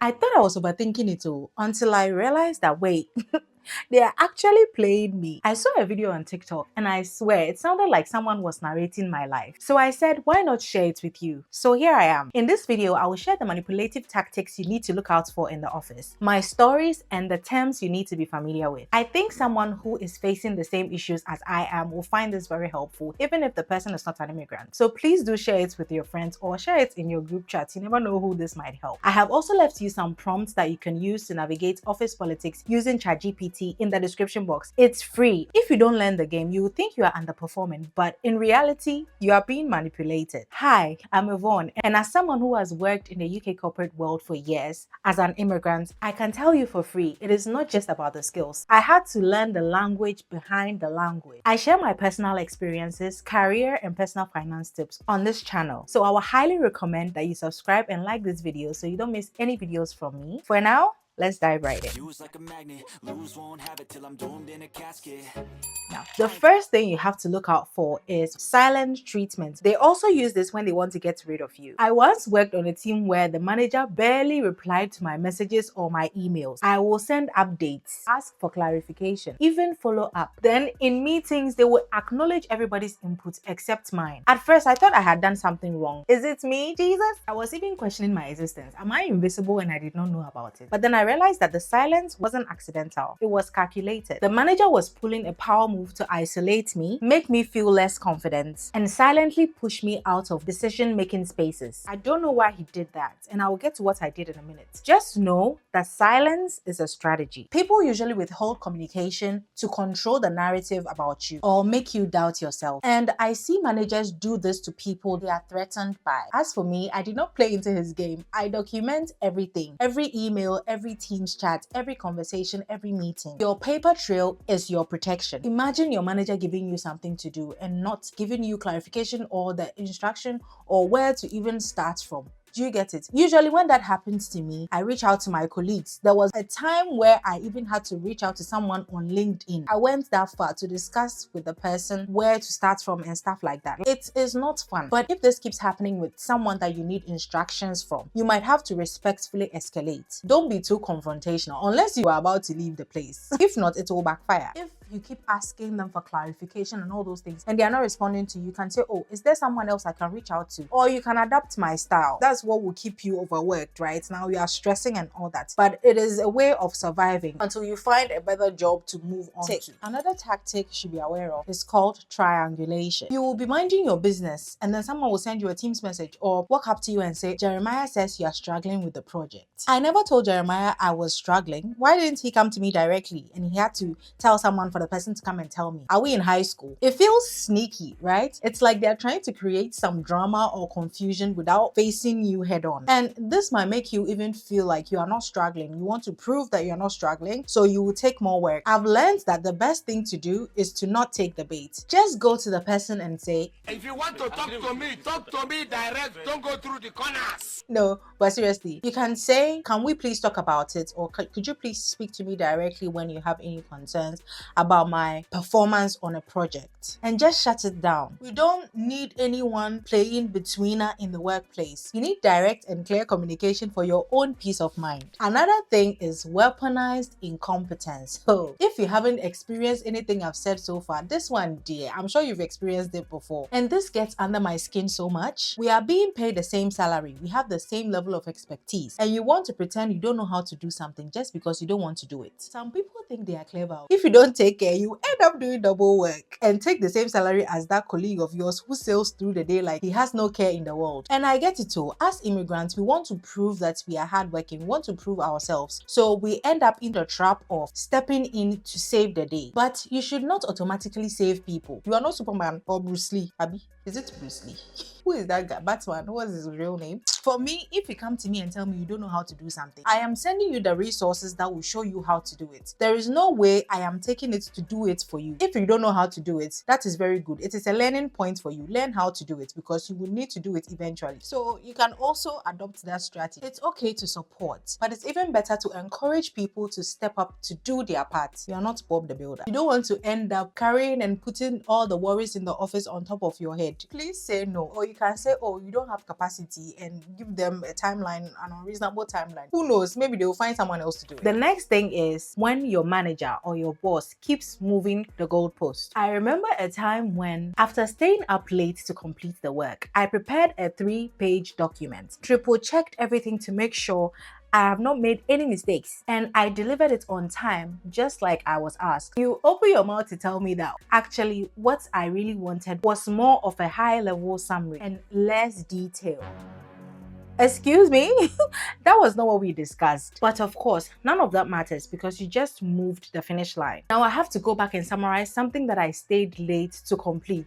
I thought I was overthinking it all until I realized that wait, they are actually playing me. I saw a video on TikTok and I swear it sounded like someone was narrating my life. So I said, why not share it with you? So here I am. In this video, I will share the manipulative tactics you need to look out for in the office, my stories, and the terms you need to be familiar with. I think someone who is facing the same issues as I am will find this very helpful, even if the person is not an immigrant. So please do share it with your friends or share it in your group chat. You never know who this might help. I have also left you some prompts that you can use to navigate office politics using ChatGPT in the description box. It's free. If you don't learn the game, you will think you are underperforming, but in reality, you are being manipulated. Hi, I'm Yvonne, and as someone who has worked in the UK corporate world for years as an immigrant, I can tell you for free, it is not just about the skills. I had to learn the language behind the language. I share my personal experiences, career, and personal finance tips on this channel. So I would highly recommend that you subscribe and like this video so you don't miss any videos from me. For now, let's dive right in. Now, the first thing you have to look out for is silent treatment. They also use this when they want to get rid of you. I once worked on a team where the manager barely replied to my messages or my emails. I will send updates, ask for clarification, even follow up. Then in meetings, they will acknowledge everybody's input except mine. At first, I thought I had done something wrong. Is it me, Jesus? I was even questioning my existence. Am I invisible and I did not know about it? But then I realized that the silence wasn't accidental. It was calculated. The manager was pulling a power move to isolate me, make me feel less confident, and silently push me out of decision-making spaces. I don't know why he did that, and I will get to what I did in a minute. Just know that silence is a strategy. People usually withhold communication to control the narrative about you or make you doubt yourself. And I see managers do this to people they are threatened by. As for me, I did not play into his game. I document everything. Every email, every Teams chat, every conversation, every meeting. Your paper trail is your protection. Imagine your manager giving you something to do and not giving you clarification or the instruction or where to even start from. Do you get it? Usually when that happens to me, I reach out to my colleagues. There was a time where I even had to reach out to someone on LinkedIn. I went that far to discuss with the person where to start from and stuff like that. It is not fun. But if this keeps happening with someone that you need instructions from, you might have to respectfully escalate. Don't be too confrontational unless you are about to leave the place. If not, it will backfire. If you keep asking them for clarification and all those things and they are not responding to you, you can say, oh, is there someone else I can reach out to? Or you can adapt my style. That's what will keep you overworked, right? Now you are stressing and all that. But it is a way of surviving until you find a better job to move on to. Another tactic you should be aware of is called triangulation. You will be minding your business and then someone will send you a Teams message or walk up to you and say, Jeremiah says you are struggling with the project. I never told Jeremiah I was struggling. Why didn't he come to me directly and he had to tell someone for the person to come and tell me? Are we in high school? It feels sneaky, right? It's like they're trying to create some drama or confusion without facing you head on. And this might make you even feel like you are not struggling. You want to prove that you're not struggling, so you will take more work. I've learned that the best thing to do is to not take the bait. Just go to the person and say, if you want to talk to me direct, don't go through the corners. No, but seriously, you can say, can we please talk about it? Or could you please speak to me directly when you have any concerns about my performance on a project? And just shut it down. We don't need anyone playing betweener in the workplace. You need direct and clear communication for your own peace of mind. Another thing is weaponized incompetence. So if you haven't experienced anything I've said so far, this one, dear, I'm sure you've experienced it before. And this gets under my skin so much. We are being paid the same salary. We have the same level of expertise. And you want to pretend you don't know how to do something just because you don't want to do it. Some people think they are clever. If you don't take care, you end up doing double work and take the same salary as that colleague of yours who sails through the day like he has no care in the world. And I get it too. As immigrants, we want to prove that we are hardworking. We want to prove ourselves. So we end up in the trap of stepping in to save the day. But you should not automatically save people. You are not Superman or Bruce Lee, Abby. Is it Bruce Lee? Who is that guy? Batman. What's his real name? For me, if you come to me and tell me you don't know how to do something, I am sending you the resources that will show you how to do it. There is no way I am taking it to do it for you. If you don't know how to do it, that is very good. It is a learning point for you. Learn how to do it because you will need to do it eventually. So you can also adopt that strategy. It's okay to support, but it's even better to encourage people to step up to do their part. You are not Bob the Builder. You don't want to end up carrying and putting all the worries in the office on top of your head decide. Please say no. Or you can say, oh, you don't have capacity, and give them a timeline, an unreasonable timeline. Who knows? Maybe they will find someone else to do it. The next thing is when your manager or your boss keeps moving the goalpost. I remember a time when, after staying up late to complete the work, I prepared a 3-page document, triple checked everything to make sure I have not made any mistakes, and I delivered it on time, just like I was asked. You open your mouth to tell me that actually what I really wanted was more of a high-level summary and less detail. Excuse me? That was not what we discussed. But of course, none of that matters because you just moved the finish line. Now I have to go back and summarize something that I stayed late to complete.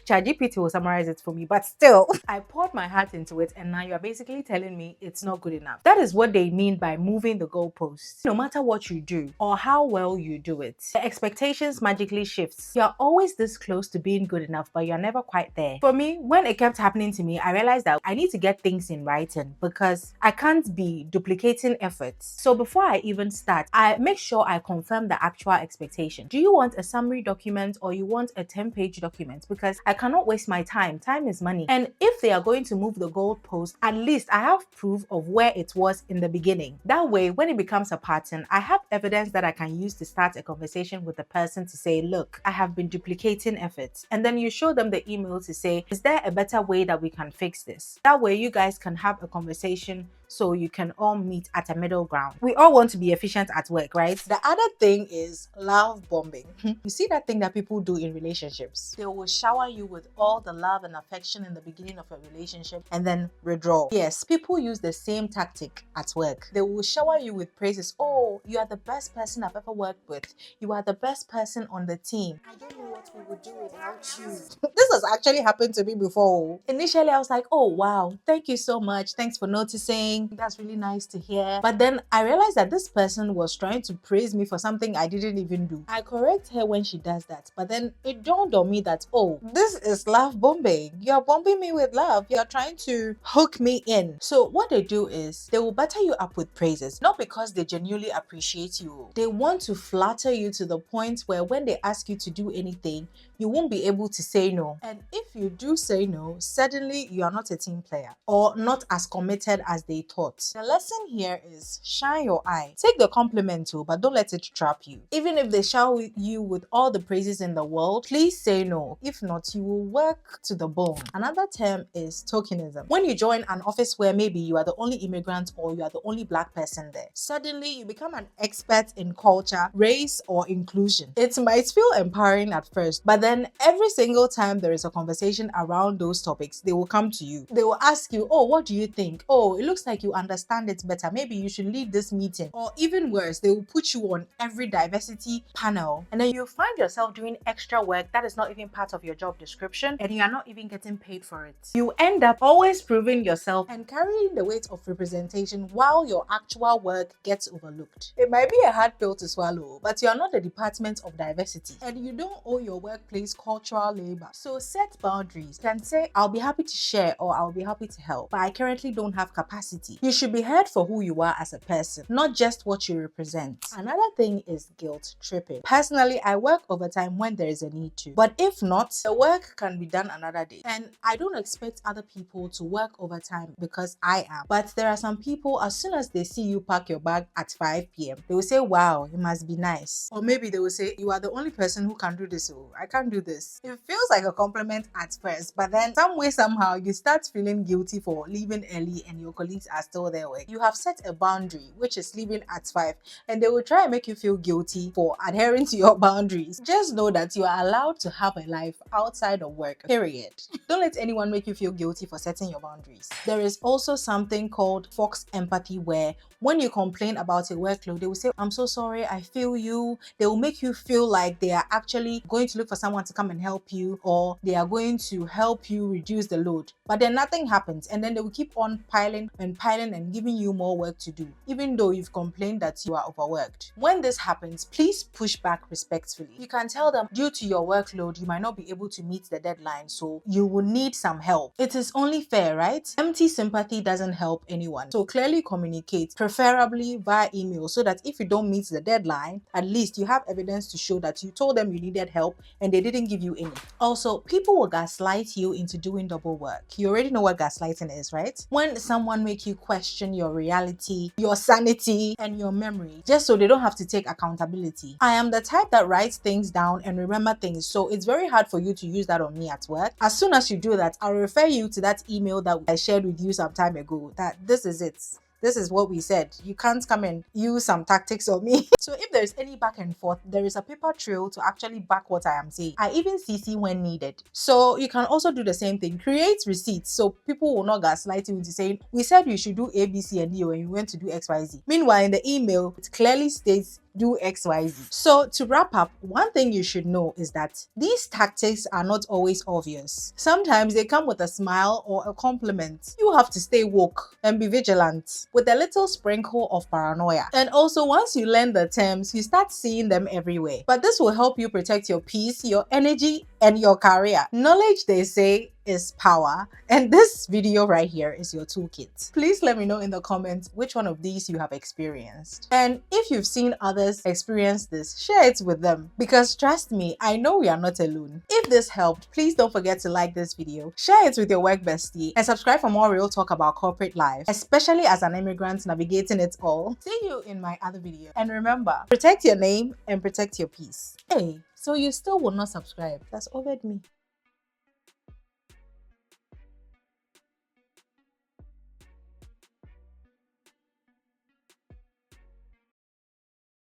ChatGPT will summarize it for me, but still, I poured my heart into it, and now you're basically telling me it's not good enough. That is what they mean by moving the goalposts. No matter what you do or how well you do it, the expectations magically shifts. You're always this close to being good enough, but you're never quite there. For me, when it kept happening to me, I realized that I need to get things in writing because I can't be duplicating efforts. So before I even start, I make sure I confirm the actual expectation. Do you want a summary document or you want a 10-page document? Because I cannot waste my time. Time is money. And if they are going to move the goalpost, at least I have proof of where it was in the beginning. That way, when it becomes a pattern, I have evidence that I can use to start a conversation with the person to say, look, I have been duplicating efforts. And then you show them the email to say, is there a better way that we can fix this? That way you guys can have a conversation so you can all meet at a middle ground. We all want to be efficient at work, right? The other thing is love bombing. You see that thing that people do in relationships? They will shower you with all the love and affection in the beginning of a relationship and then withdraw. Yes, people use the same tactic at work. They will shower you with praises. Oh, you are the best person I've ever worked with. You are the best person on the team. I don't know what we would do without you. This has actually happened to me before. Initially, I was like, oh wow, thank you so much. Thanks for noticing. That's really nice to hear. But then I realized that this person was trying to praise me for something I didn't even do. I correct her when she does that. But then it dawned on me that, oh, this is love bombing. You're bombing me with love. You're trying to hook me in. So what they do is they will butter you up with praises, not because they genuinely appreciate you. They want to flatter you to the point where when they ask you to do anything, you won't be able to say no. And if you do say no, suddenly you are not a team player or not as committed as they thought. The lesson here is shine your eye. Take the compliment too, but don't let it trap you. Even if they shower you with all the praises in the world, please say no. If not, you will work to the bone. Another term is tokenism. When you join an office where maybe you are the only immigrant or you are the only black person there, suddenly you become an expert in culture, race, or inclusion. It might feel empowering at first, but then every single time there is a conversation around those topics, they will come to you. They will ask you, oh, what do you think? Oh, it looks like you understand it better. Maybe you should lead this meeting. Or even worse, they will put you on every diversity panel. And then you find yourself doing extra work that is not even part of your job description and you are not even getting paid for it. You end up always proving yourself and carrying the weight of representation while your actual work gets overlooked. It might be a hard pill to swallow, but you are not the Department of Diversity and you don't owe your workplace cultural labor. So set boundaries. You can say, I'll be happy to share or I'll be happy to help, but I currently don't have capacity. You should be heard for who you are as a person, not just what you represent. Another thing is guilt tripping. Personally, I work overtime when there is a need to, but if not, the work can be done another day. And I don't expect other people to work overtime because I am. But there are some people, as soon as they see you pack your bag at 5 p.m., they will say, wow, it must be nice. Or maybe they will say, you are the only person who can do this. Oh, I can't do this. It feels like a compliment at first, but then some way, somehow, you start feeling guilty for leaving early and your colleagues are still there. You have set a boundary, which is leaving at 5, and they will try and make you feel guilty for adhering to your boundaries. Just know that you are allowed to have a life outside of work, period. Don't let anyone make you feel guilty for setting your boundaries. There is also something called Faux empathy, where when you complain about your workload, they will say, I'm so sorry, I feel you. They will make you feel like they are actually going to look for someone to come and help you, or they are going to help you reduce the load. But then nothing happens, and then they will keep on piling and giving you more work to do, even though you've complained that you are overworked. When this happens, please push back respectfully. You can tell them, due to your workload, you might not be able to meet the deadline, so you will need some help. It is only fair, right? Empty sympathy doesn't help anyone. So clearly communicate, preferably via email email so that if you don't meet the deadline, at least you have evidence to show that you told them you needed help and they didn't give you any. Also, people will gaslight you into doing double work. You already know what gaslighting is, right? When someone makes you question your reality, your sanity, and your memory, just so they don't have to take accountability. I am the type that writes things down and remember things, so it's very hard for you to use that on me at work. As soon as you do that, I'll refer you to that email that I shared with you some time ago, that this is it. This is what we said. You can't come and use some tactics on me. So if there's any back and forth, there is a paper trail to actually back what I am saying. I even CC when needed. So you can also do the same thing. Create receipts so people will not gaslight you into saying, we said you should do A, B, C, and D when you went to do X, Y, Z. Meanwhile, in the email, it clearly states do XYZ. So to wrap up, one thing you should know is that these tactics are not always obvious. Sometimes they come with a smile or a compliment. You have to stay woke and be vigilant with a little sprinkle of paranoia. And also, once you learn the terms, you start seeing them everywhere. But this will help you protect your peace, your energy, and your career. Knowledge, they say, is power, and this video right here is your toolkit. Please let me know in the comments which one of these you have experienced, and if you've seen others experience this, share it with them, because trust me, I know we are not alone. If this helped, please don't forget to like this video, share it with your work bestie, and subscribe for more real talk about corporate life, especially as an immigrant navigating it all. See you in my other video, and remember, protect your name and protect your peace. Hey, so you still will not subscribe? That's over me.